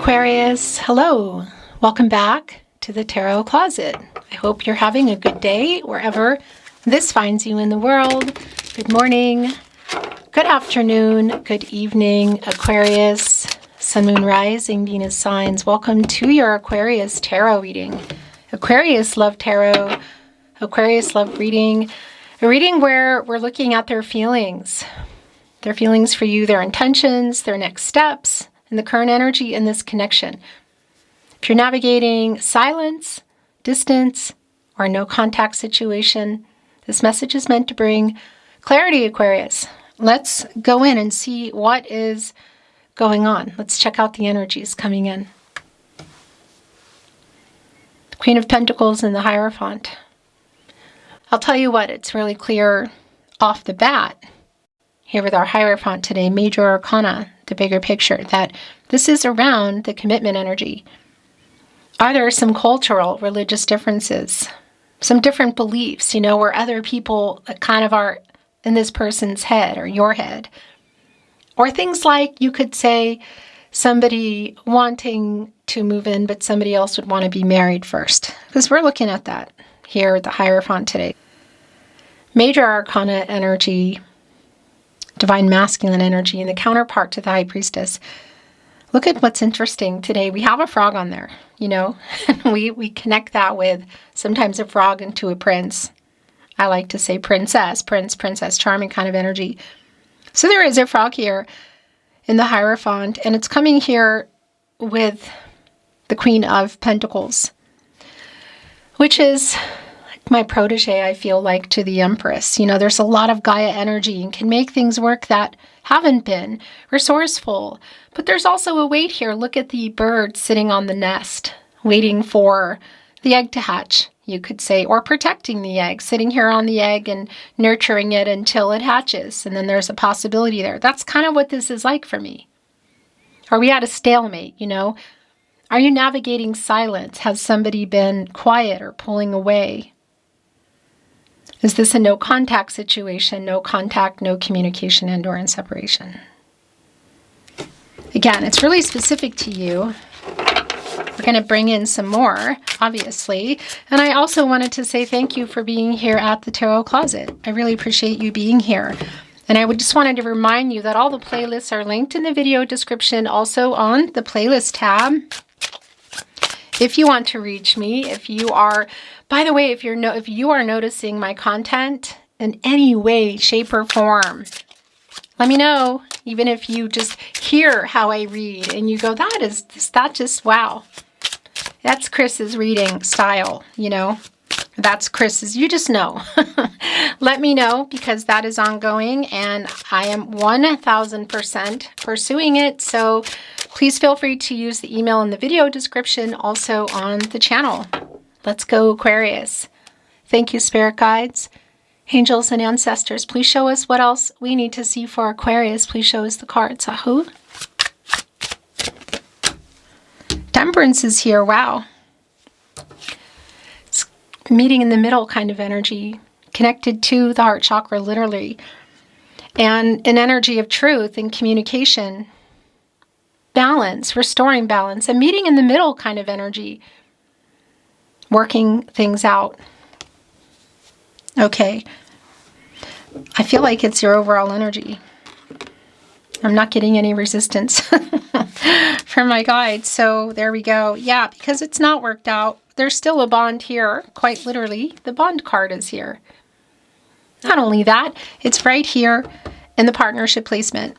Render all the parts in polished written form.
Aquarius, hello. Welcome back to the Tarot Closet. I hope you're having a good day wherever this finds you in the world. Good morning, good afternoon, good evening, Aquarius, Sun, Moon, Rising, Venus signs. Welcome to your Aquarius Tarot reading. Aquarius love tarot. Aquarius love reading. A reading where we're looking at their feelings for you, their intentions, their next steps, and the current energy in this connection. If you're navigating silence, distance, or no contact situation, this message is meant to bring clarity, Aquarius. Let's go in and see what is going on. Let's check out the energies coming in. The Queen of Pentacles and the Hierophant. I'll tell you what, it's really clear off the bat here with our Hierophant today, Major Arcana, the bigger picture, that this is around the commitment energy. Are there some cultural, religious differences? Some different beliefs, where other people kind of are in this person's head or your head? Or things like, you could say, somebody wanting to move in, but somebody else would want to be married first. Because we're looking at that here at the Hierophant today. Major Arcana energy, Divine Masculine energy, and the counterpart to the High Priestess. Look at what's interesting today. We have a frog on there, and we connect that with sometimes a frog into a prince. I like to say princess, princess, charming kind of energy. So there is a frog here in the Hierophant, and it's coming here with the Queen of Pentacles, which is my protege, I feel like, to the Empress. There's a lot of Gaia energy and can make things work that haven't been resourceful. But there's also a weight here. Look at the bird sitting on the nest, waiting for the egg to hatch, you could say, or protecting the egg, sitting here on the egg and nurturing it until it hatches. And then there's a possibility there. That's kind of what this is like for me. Are we at a stalemate, Are you navigating silence? Has somebody been quiet or pulling away? Is this a no contact situation? No contact, no communication, and/or in separation. Again, it's really specific to you. We're going to bring in some more, obviously. And I also wanted to say thank you for being here at the Tarot Closet. I really appreciate you being here. And I just wanted to remind you that all the playlists are linked in the video description, also on the playlist tab. If you want to reach me, if you are, by the way, if you are noticing my content in any way, shape, or form, let me know. Even if you just hear how I read and you go, that just, wow. That's Chris's reading style, That's Chris's, you just know. Let me know, because that is ongoing and I am 1000% pursuing it. So please feel free to use the email in the video description, also on the channel. Let's go, Aquarius. Thank you, spirit guides, angels, and ancestors. Please show us what else we need to see for Aquarius. Please show us the cards. Ahoo. Temperance is here. Wow. It's meeting in the middle kind of energy, connected to the heart chakra, literally. And an energy of truth and communication. Balance, restoring balance, a meeting in the middle kind of energy, working things out. Okay, I feel like it's your overall energy. I'm not getting any resistance from my guide, so there we go. Yeah, because it's not worked out. There's still a bond here, quite literally. The bond card is here. Not only that, it's right here in the partnership placement.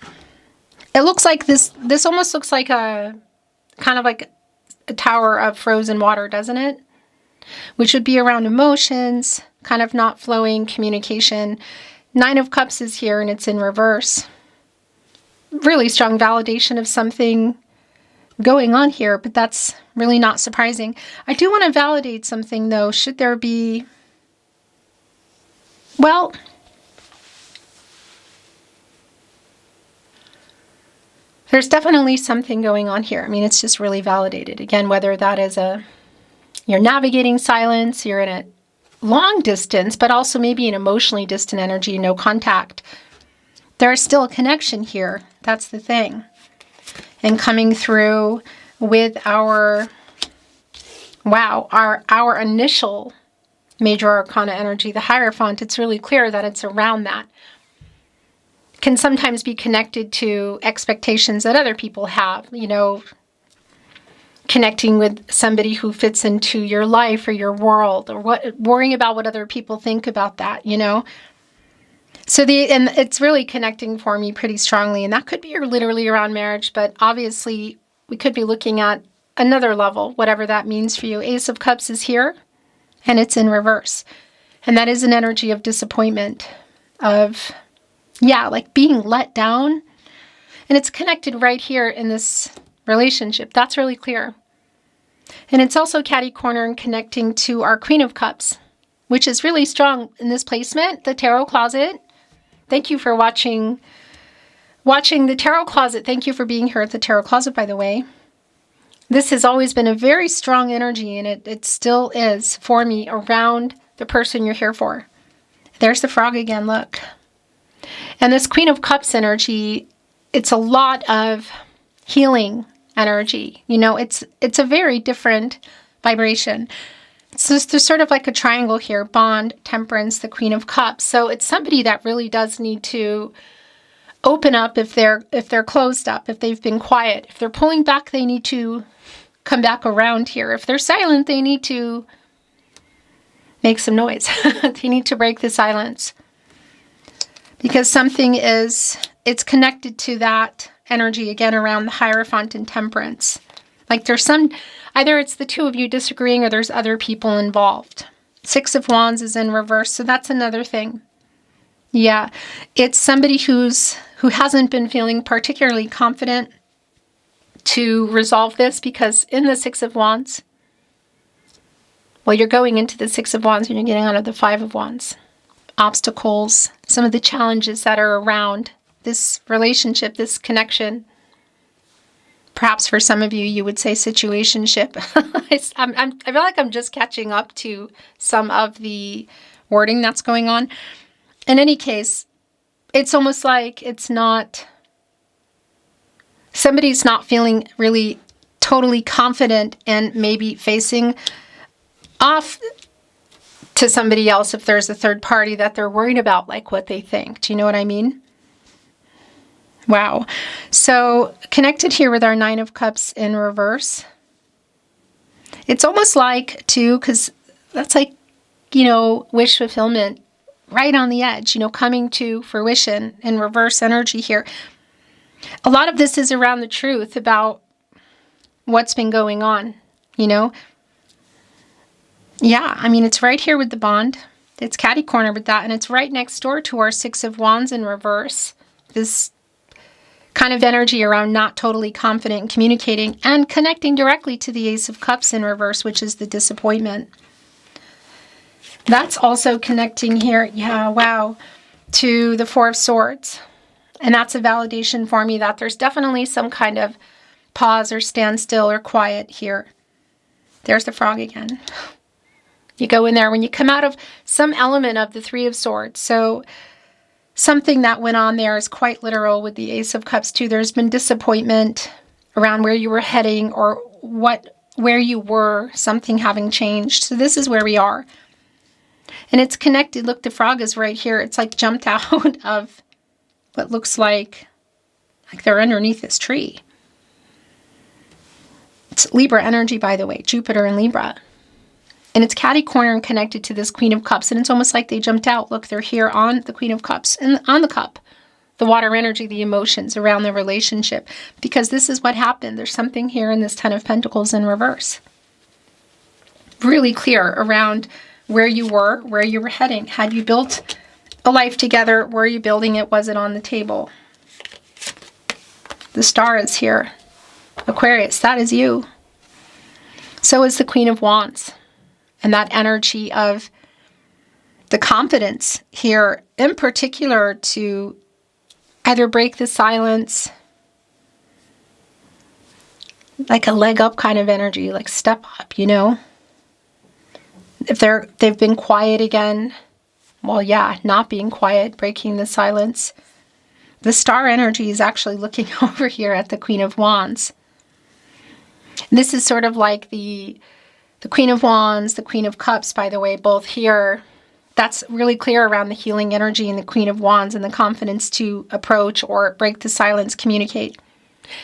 It looks like this almost looks like a kind of like a tower of frozen water, doesn't it? Which would be around emotions, kind of not flowing, communication. 9 of Cups is here and it's in reverse. Really strong validation of something going on here, but that's really not surprising. I do want to validate something though. Should there be, well, there's definitely something going on here. I mean, it's just really validated. Again, whether that is you're navigating silence, you're in a long distance, but also maybe an emotionally distant energy, no contact. There is still a connection here. That's the thing. And coming through with our, wow, our initial major arcana energy, the Hierophant, it's really clear that it's around that. Can sometimes be connected to expectations that other people have, you know, connecting with somebody who fits into your life or your world, or worrying about what other people think about that, you know. So and it's really connecting for me pretty strongly, and that could be literally around marriage, but obviously we could be looking at another level, whatever that means for you. Ace of Cups is here, and it's in reverse. And that is an energy of disappointment, of, yeah, like being let down. And it's connected right here in this relationship. That's really clear. And it's also catty corner and connecting to our Queen of Cups, which is really strong in this placement, the Tarot Closet. Thank you for watching the Tarot Closet. Thank you for being here at the Tarot Closet, by the way. This has always been a very strong energy, and it still is for me around the person you're here for. There's the frog again, look. And this Queen of Cups energy, it's a lot of healing energy. You know, it's a very different vibration. So there's sort of like a triangle here, bond, temperance, the Queen of Cups. So it's somebody that really does need to open up if they're closed up, if they've been quiet. If they're pulling back, they need to come back around here. If they're silent, they need to make some noise. They need to break the silence. Because something it's connected to that energy again around the Hierophant and temperance. Like there's either it's the two of you disagreeing or there's other people involved. Six of Wands is in reverse, so that's another thing. Yeah, it's somebody who hasn't been feeling particularly confident to resolve this, because in the Six of Wands, well, you're going into the Six of Wands and you're getting out of the Five of Wands. Obstacles, some of the challenges that are around this relationship, this connection. Perhaps for some of you, you would say situationship. I feel like I'm just catching up to some of the wording that's going on. In any case, it's almost like somebody's not feeling really totally confident and maybe facing off to somebody else if there's a third party that they're worried about, like what they think. Do you know what I mean? Wow. So connected here with our Nine of Cups in reverse. It's almost like, too, because that's like, you know, wish fulfillment right on the edge, you know, coming to fruition in reverse energy here. A lot of this is around the truth about what's been going on, you know. Yeah, I mean, it's right here with the bond. It's catty corner with that, and it's right next door to our Six of Wands in reverse. This kind of energy around not totally confident in communicating and connecting directly to the Ace of Cups in reverse, which is the disappointment. That's also connecting here, yeah, wow, to the Four of Swords. And that's a validation for me that there's definitely some kind of pause or standstill or quiet here. There's the frog again. You go in there when you come out of some element of the Three of Swords. So something that went on there is quite literal with the Ace of Cups too. There's been disappointment around where you were heading or where you were, something having changed. So this is where we are. And it's connected. Look, the frog is right here. It's like jumped out of what looks like they're underneath this tree. It's Libra energy, by the way, Jupiter and Libra. And it's catty corner and connected to this Queen of Cups. And it's almost like they jumped out. Look, they're here on the Queen of Cups and on the cup. The water energy, the emotions around the relationship. Because this is what happened. There's something here in this Ten of Pentacles in reverse. Really clear around where you were heading. Had you built a life together? Were you building it? Was it on the table? The star is here. Aquarius, that is you. So is the Queen of Wands. And that energy of the confidence here, in particular, to either break the silence, like a leg up kind of energy, like step up, you know? If they've been quiet again, well, yeah, not being quiet, breaking the silence. The star energy is actually looking over here at the Queen of Wands. And this is sort of like the Queen of Wands, the Queen of Cups, by the way, both here. That's really clear around the healing energy in the Queen of Wands and the confidence to approach or break the silence, communicate.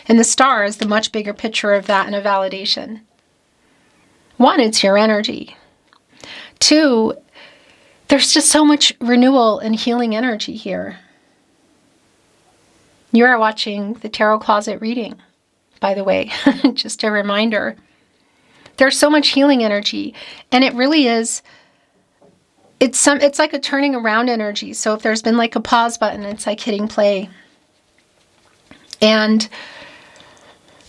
And the Star is the much bigger picture of that and a validation. One, it's your energy. Two, there's just so much renewal and healing energy here. You are watching the Tarot Closet reading, by the way, just a reminder. There's so much healing energy, and it really is, it's like a turning around energy. So if there's been like a pause button, it's like hitting play. And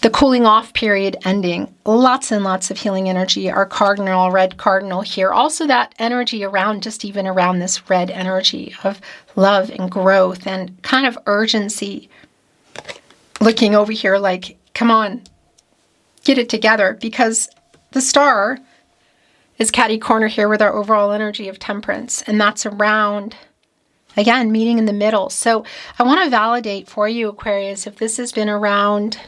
the cooling off period ending. Lots and lots of healing energy. Our cardinal, red cardinal here. Also that energy around, just even around this red energy of love and growth and kind of urgency. Looking over here like, come on, get it together. Because the Star is catty corner here with our overall energy of temperance. And that's around, again, meeting in the middle. So I want to validate for you, Aquarius, if this has been around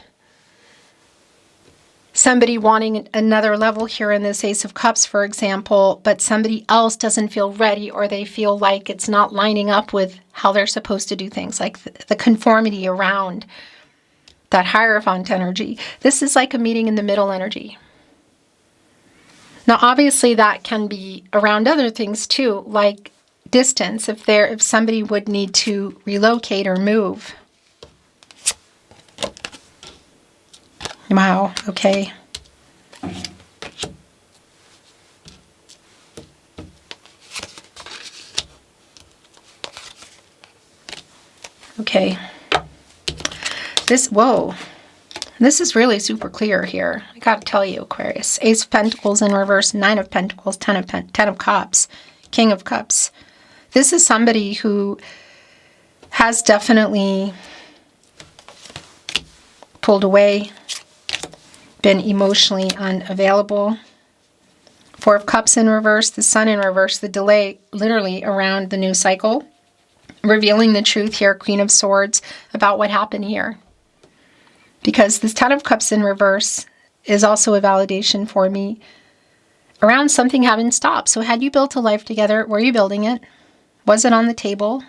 somebody wanting another level here in this Ace of Cups, for example, but somebody else doesn't feel ready, or they feel like it's not lining up with how they're supposed to do things, like the conformity around that Hierophant energy. This is like a meeting in the middle energy. Now, obviously, that can be around other things too, like distance, if somebody would need to relocate or move. Wow, okay. Okay. Whoa. This is really super clear here. I gotta tell you, Aquarius. Ace of Pentacles in reverse, Nine of Pentacles, Ten of Cups, King of Cups. This is somebody who has definitely pulled away, been emotionally unavailable. Four of Cups in reverse, the Sun in reverse, the delay literally around the new cycle. Revealing the truth here, Queen of Swords, about what happened here. Because this Ten of Cups in reverse is also a validation for me around something having stopped. So had you built a life together, were you building it? Was it on the table?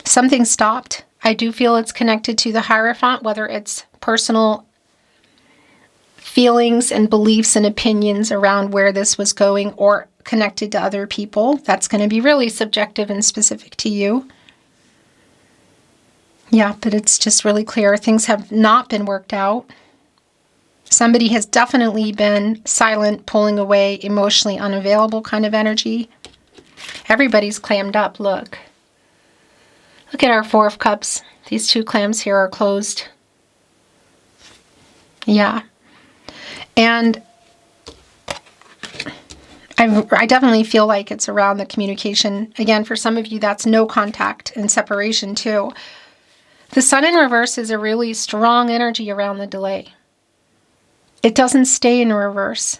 Something stopped. I do feel it's connected to the Hierophant, whether it's personal feelings and beliefs and opinions around where this was going, or connected to other people. That's going to be really subjective and specific to you. Yeah, but it's just really clear. Things have not been worked out. Somebody has definitely been silent, pulling away, emotionally unavailable kind of energy. Everybody's clammed up. Look. Look at our Four of Cups. These two clams here are closed. Yeah. And I definitely feel like it's around the communication. Again, for some of you, that's no contact and separation too. The Sun in reverse is a really strong energy around the delay. It doesn't stay in reverse.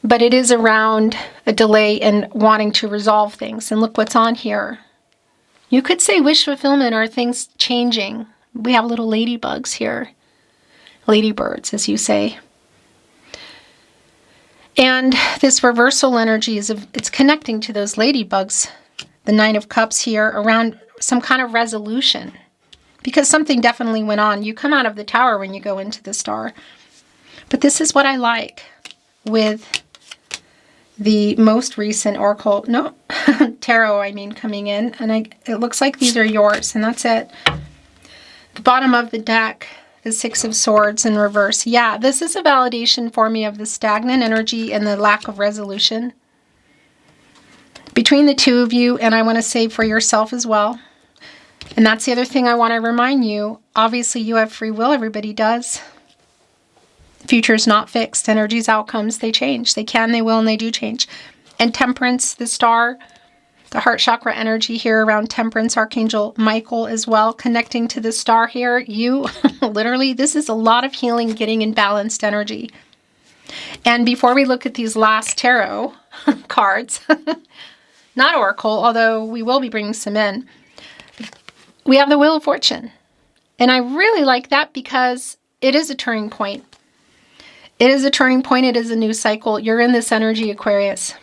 But it is around a delay in wanting to resolve things. And look what's on here. You could say wish fulfillment or things changing. We have little ladybugs here. Ladybirds, as you say. And this reversal energy it's connecting to those ladybugs. The Nine of Cups here around some kind of resolution. Because something definitely went on. You come out of the Tower when you go into the Star. But this is what I like with the most recent Oracle, Tarot, coming in. And it looks like these are yours, and that's it. The bottom of the deck, the Six of Swords in reverse. Yeah, this is a validation for me of the stagnant energy and the lack of resolution between the two of you, and I want to say for yourself as well. And that's the other thing I want to remind you. Obviously, you have free will. Everybody does. The future is not fixed. Energies, outcomes, they change. They can, they will, and they do change. And Temperance, the Star, the heart chakra energy here around Temperance, Archangel Michael as well, connecting to the Star here. You, literally, this is a lot of healing, getting in balanced energy. And before we look at these last tarot cards, not Oracle, although we will be bringing some in, we have the Wheel of Fortune. And I really like that because it is a turning point. It is a turning point. It is a new cycle. You're in this energy, Aquarius.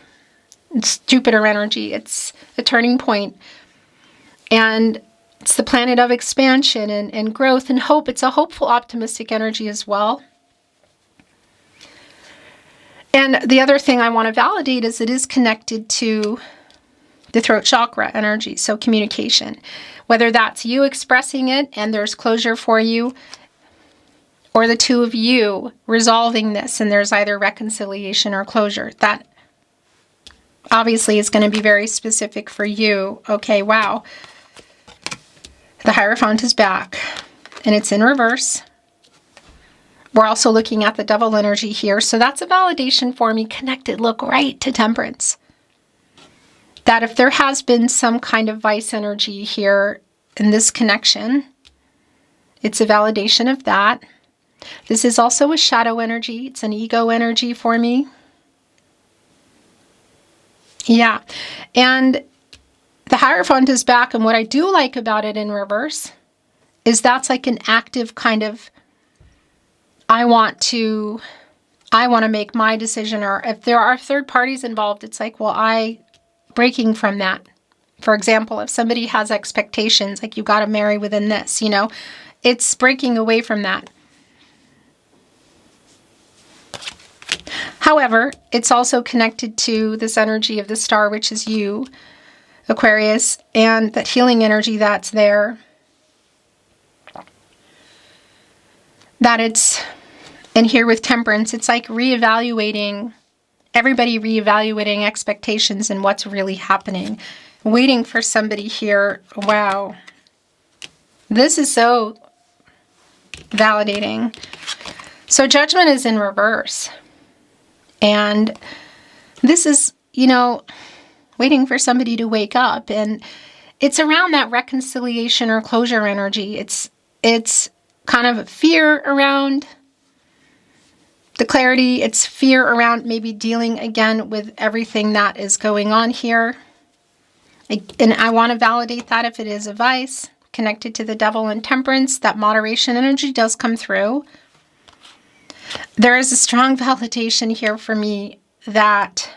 It's Jupiter energy. It's a turning point. And it's the planet of expansion and growth and hope. It's a hopeful, optimistic energy as well. And the other thing I want to validate is it is connected to the throat chakra energy, so communication. Whether that's you expressing it and there's closure for you, or the two of you resolving this and there's either reconciliation or closure. That obviously is going to be very specific for you. Okay, wow. The Hierophant is back and it's in reverse. We're also looking at the Devil energy here. So that's a validation for me, connected, look, right to Temperance. That if there has been some kind of vice energy here in this connection, it's a validation of that. This is also a shadow energy. It's an ego energy for me. Yeah. And the Hierophant is back. And what I do like about it in reverse is that's like an active kind of, I want to make my decision, or if there are third parties involved, it's like, well, breaking from that. For example, if somebody has expectations, like you got to marry within this, you know, it's breaking away from that. However, it's also connected to this energy of the star, which is you, Aquarius, and that healing energy that's there. That it's, and here with Temperance, it's like reevaluating, everybody reevaluating expectations and what's really happening. Waiting for somebody here. Wow. This is so validating. So Judgment is in reverse. And this is, you know, waiting for somebody to wake up. And it's around that reconciliation or closure energy. It's kind of fear around the clarity. It's fear around maybe dealing again with everything that is going on here. And I want to validate that if it is a vice connected to the Devil and Temperance, that moderation energy does come through. There is a strong validation here for me that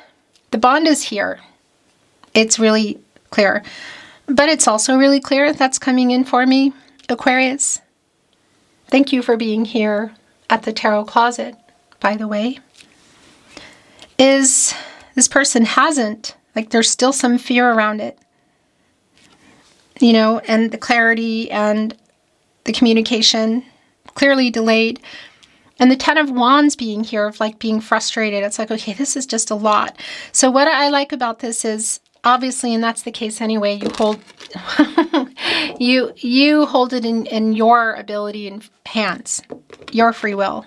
the bond is here. It's really clear. But it's also really clear that's coming in for me, Aquarius. Thank you for being here at the Tarot Closet, by the way. Is this person hasn't, like there's still some fear around it. You know, and the clarity and the communication clearly delayed. And the Ten of Wands being here, of like being frustrated. It's like, okay, this is just a lot. So what I like about this is, obviously, and that's the case anyway, you hold you hold it in your ability and hands, your free will,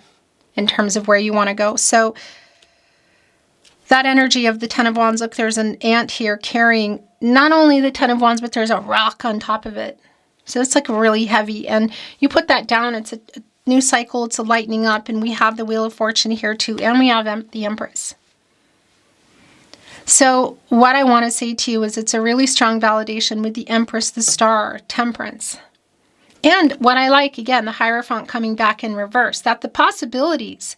in terms of where you want to go. So that energy of the Ten of Wands, look, there's an ant here carrying not only the Ten of Wands, but there's a rock on top of it. So it's like really heavy. And you put that down, it's a new cycle, it's a lightening up, and we have the Wheel of Fortune here too, and we have the Empress. So what I want to say to you is it's a really strong validation with the Empress, the Star, Temperance. And what I like, again, the Hierophant coming back in reverse, that the possibilities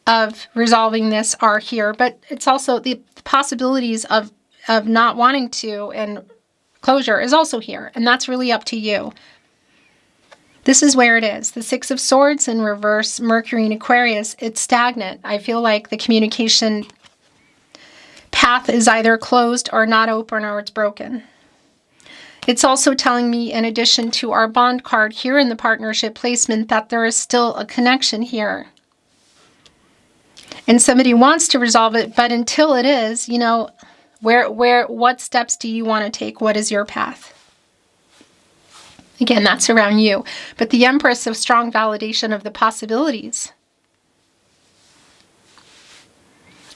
of resolving this are here, but it's also the possibilities of not wanting to, and closure is also here, and that's really up to you. This is where it is. The Six of Swords in reverse, Mercury in Aquarius, it's stagnant. I feel like the communication path is either closed or not open, or it's broken. It's also telling me, in addition to our bond card here in the partnership placement, that there is still a connection here. And somebody wants to resolve it, but until it is, you know, what steps do you want to take? What is your path? Again, that's around you. But the Empress of strong validation of the possibilities.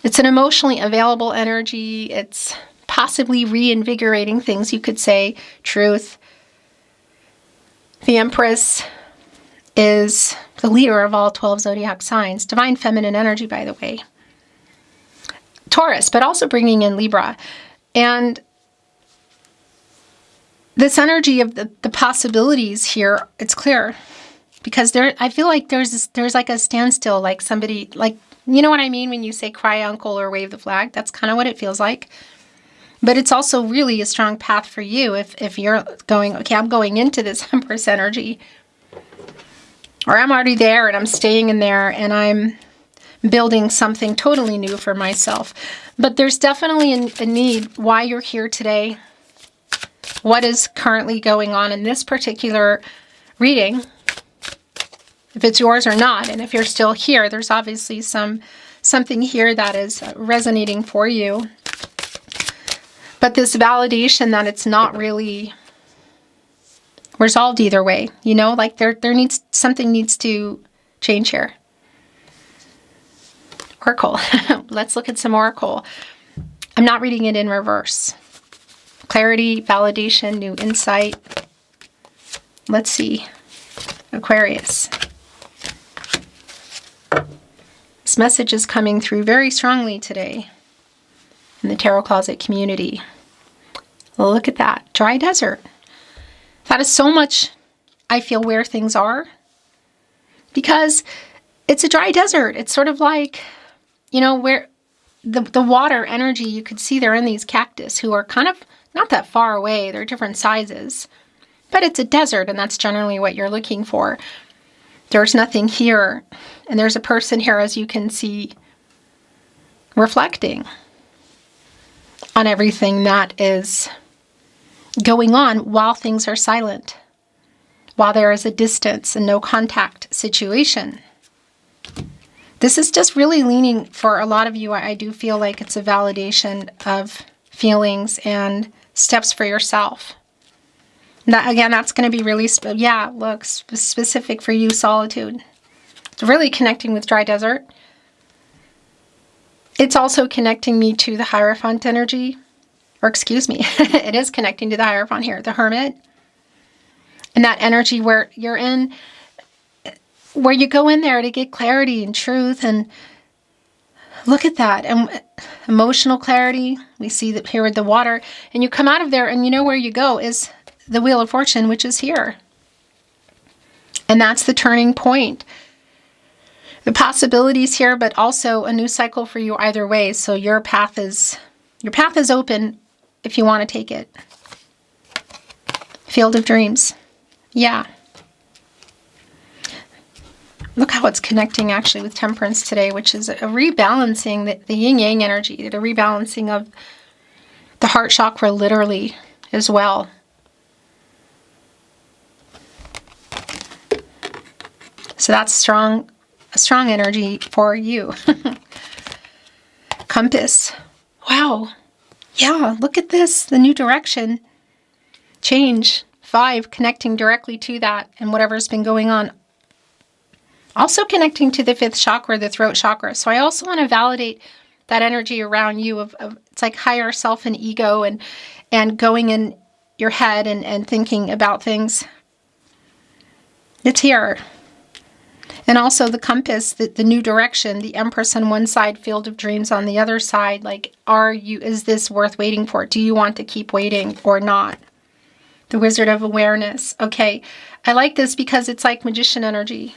It's an emotionally available energy. It's possibly reinvigorating things, you could say. Truth. The Empress is the leader of all 12 zodiac signs. Divine feminine energy, by the way. Taurus, but also bringing in Libra. And this energy of the possibilities here, it's clear. Because I feel like there's like a standstill, like somebody, like, you know what I mean when you say cry uncle or wave the flag? That's kind of what it feels like. But it's also really a strong path for you if you're going, okay, I'm going into this Empress energy. Or I'm already there and I'm staying in there and I'm building something totally new for myself. But there's definitely a need why you're here today. What is currently going on in this particular reading. If it's yours or not, and if you're still here, there's obviously something here that is resonating for you. But this validation that it's not really resolved either way, you know, like something needs to change here. Oracle. Let's look at some Oracle. I'm not reading it in reverse. Clarity, validation, new insight. Let's see. Aquarius. This message is coming through very strongly today in the Tarot Closet community. Well, look at that. Dry desert. That is so much, I feel, where things are. Because it's a dry desert. It's sort of like, you know, where the water energy, you could see they're in these cactus who are kind of not that far away. They're different sizes. But it's a desert, and that's generally what you're looking for. There's nothing here. And there's a person here, as you can see, reflecting on everything that is going on while things are silent, while there is a distance and no contact situation. This is just really leaning for a lot of you. I do feel like it's a validation of feelings and steps for yourself. That, again, that's going to be really, specific for you, solitude. It's really connecting with dry desert. It's also connecting me to the Hierophant energy. Or excuse me, it is connecting to the Hierophant here, the Hermit. And that energy where you're in, where you go in there to get clarity and truth. And look at that. And emotional clarity. We see that here with the water. And you come out of there and you know where you go is the Wheel of Fortune, which is here. And that's the turning point. The possibilities here, but also a new cycle for you either way. So your path is open if you want to take it. Field of Dreams. Yeah. Look how it's connecting actually with Temperance today, which is a rebalancing, the yin-yang energy, the rebalancing of the heart chakra literally as well. So that's a strong energy for you. Compass. Wow. Yeah, look at this. The new direction. Change. 5, connecting directly to that and whatever's been going on. Also connecting to the 5th chakra, the throat chakra. So I also want to validate that energy around you of it's like higher self and ego and going in your head and thinking about things. It's here. And also the compass, the new direction, the Empress on one side, Field of Dreams on the other side. Like, is this worth waiting for? Do you want to keep waiting or not? The Wizard of Awareness. Okay, I like this because it's like magician energy.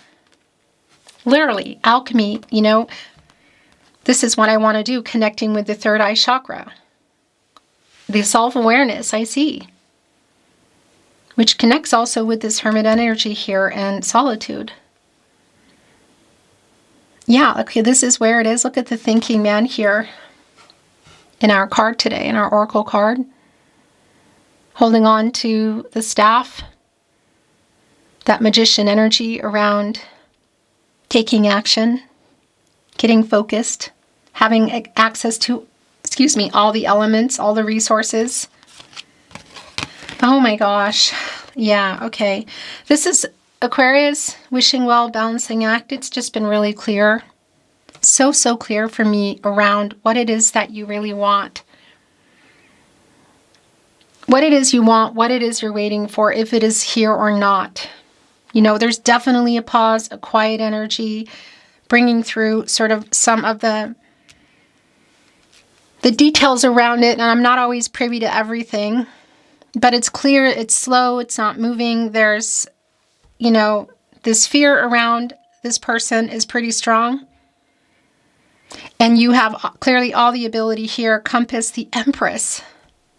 Literally, alchemy, you know. This is what I want to do, connecting with the third eye chakra. The self-awareness, I see. Which connects also with this Hermit energy here and solitude. Yeah, okay, this is where it is. Look at the thinking man here in our card today, in our Oracle card. Holding on to the staff. That magician energy around taking action, getting focused, having access to, all the elements, all the resources. Oh my gosh. Yeah, okay. This is Aquarius, wishing well, balancing act. It's just been really clear. So clear for me around what it is that you really want. What it is you want, what it is you're waiting for, if it is here or not. You know, there's definitely a pause, a quiet energy, bringing through sort of some of the details around it. And I'm not always privy to everything. but it's clear, it's slow, it's not moving. There's, this fear around this person is pretty strong. And you have clearly all the ability here. Compass, the Empress,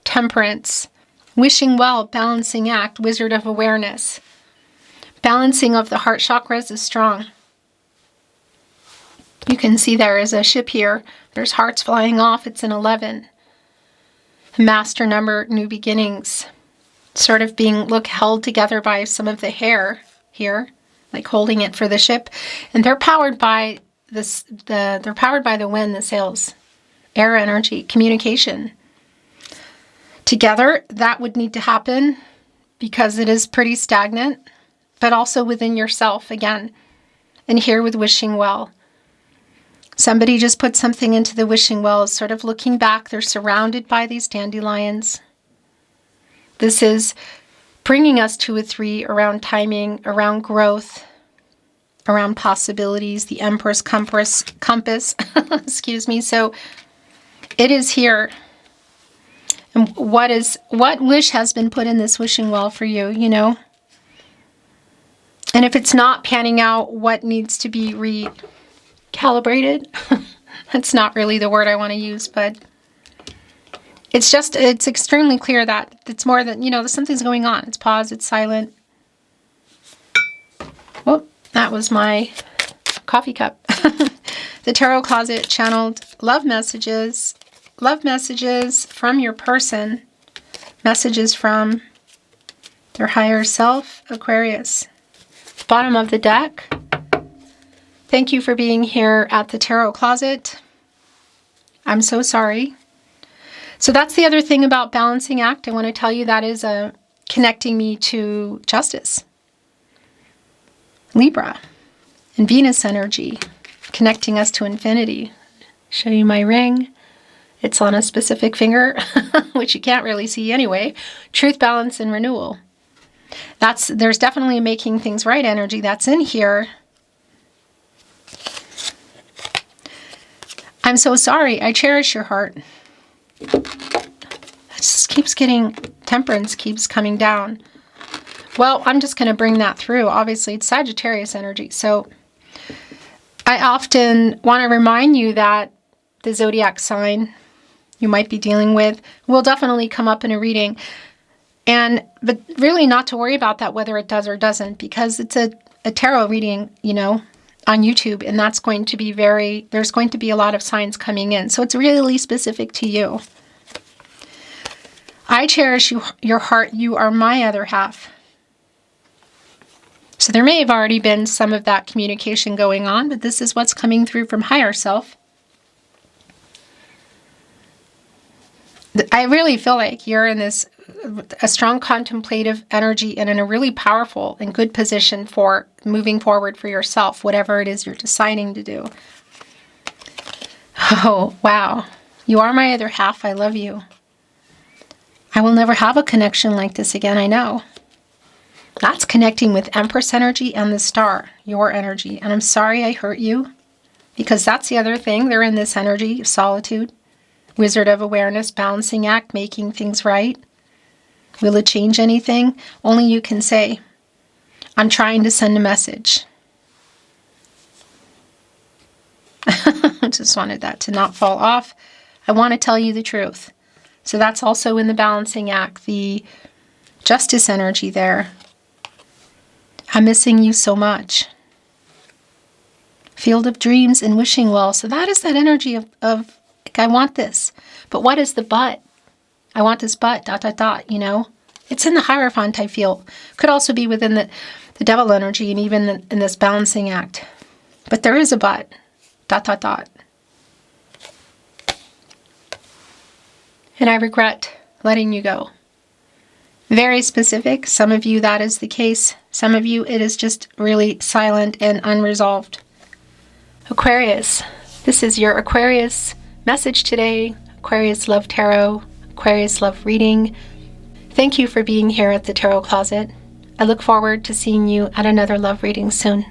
Temperance, wishing well, balancing act, Wizard of Awareness. Balancing of the heart chakras is strong. You can see there is a ship here. There's hearts flying off. It's an 11. Master number, new beginnings. Sort of being held together by some of the hair here, like holding it for the ship. And they're powered by they're powered by the wind, the sails, air energy, communication. Together, that would need to happen because it is pretty stagnant, but also within yourself again. And here with wishing well. Somebody just put something into the wishing well, sort of looking back. They're surrounded by these dandelions. This is bringing us to a 3 around timing, around growth, around possibilities, the Empress compass, excuse me. So it is here. And what wish has been put in this wishing well for you, And if it's not panning out, what needs to be recalibrated? That's not really the word I want to use, but it's extremely clear that it's more than, something's going on. It's paused, it's silent. Well, that was my coffee cup. The Tarot Closet channeled love messages from your person, messages from their higher self, Aquarius. Bottom of the deck. Thank you for being here at the Tarot Closet. I'm so sorry. So that's the other thing about balancing act. I want to tell you that is connecting me to justice. Libra and Venus energy, connecting us to infinity. Show you my ring. It's on a specific finger, which you can't really see anyway. Truth, balance, and renewal. There's definitely making things right energy that's in here. I'm so sorry. I cherish your heart. It just keeps getting, Temperance keeps coming down. Well, I'm just going to bring that through. Obviously, it's Sagittarius energy. So I often want to remind you that the zodiac sign you might be dealing with will definitely come up in a reading. But really not to worry about that, whether it does or doesn't, because it's a tarot reading, on YouTube, and that's going to be there's going to be a lot of signs coming in. So it's really specific to you. I cherish your heart. You are my other half. So there may have already been some of that communication going on, but this is what's coming through from higher self. I really feel like you're in a strong contemplative energy and in a really powerful and good position for moving forward for yourself, whatever it is you're deciding to do. Oh, wow. You are my other half. I love you. I will never have a connection like this again, I know. That's connecting with Empress energy and the star, your energy. And I'm sorry I hurt you, because that's the other thing. They're in this energy of solitude. Wizard of Awareness, balancing act, making things right. Will it change anything? Only you can say, I'm trying to send a message. I just wanted that to not fall off. I want to tell you the truth. So that's also in the balancing act, the justice energy there. I'm missing you so much. Field of dreams and wishing well. So that is that energy of like, I want this. But what is the but? I want this but, ... It's in the Hierophant, I feel. Could also be within the devil energy and even in this balancing act. But there is a but, ... And I regret letting you go. Very specific. Some of you, that is the case. Some of you, it is just really silent and unresolved. Aquarius. This is your Aquarius message today. Aquarius Love Tarot. Aquarius Love Reading. Thank you for being here at the Tarot Closet. I look forward to seeing you at another love reading soon.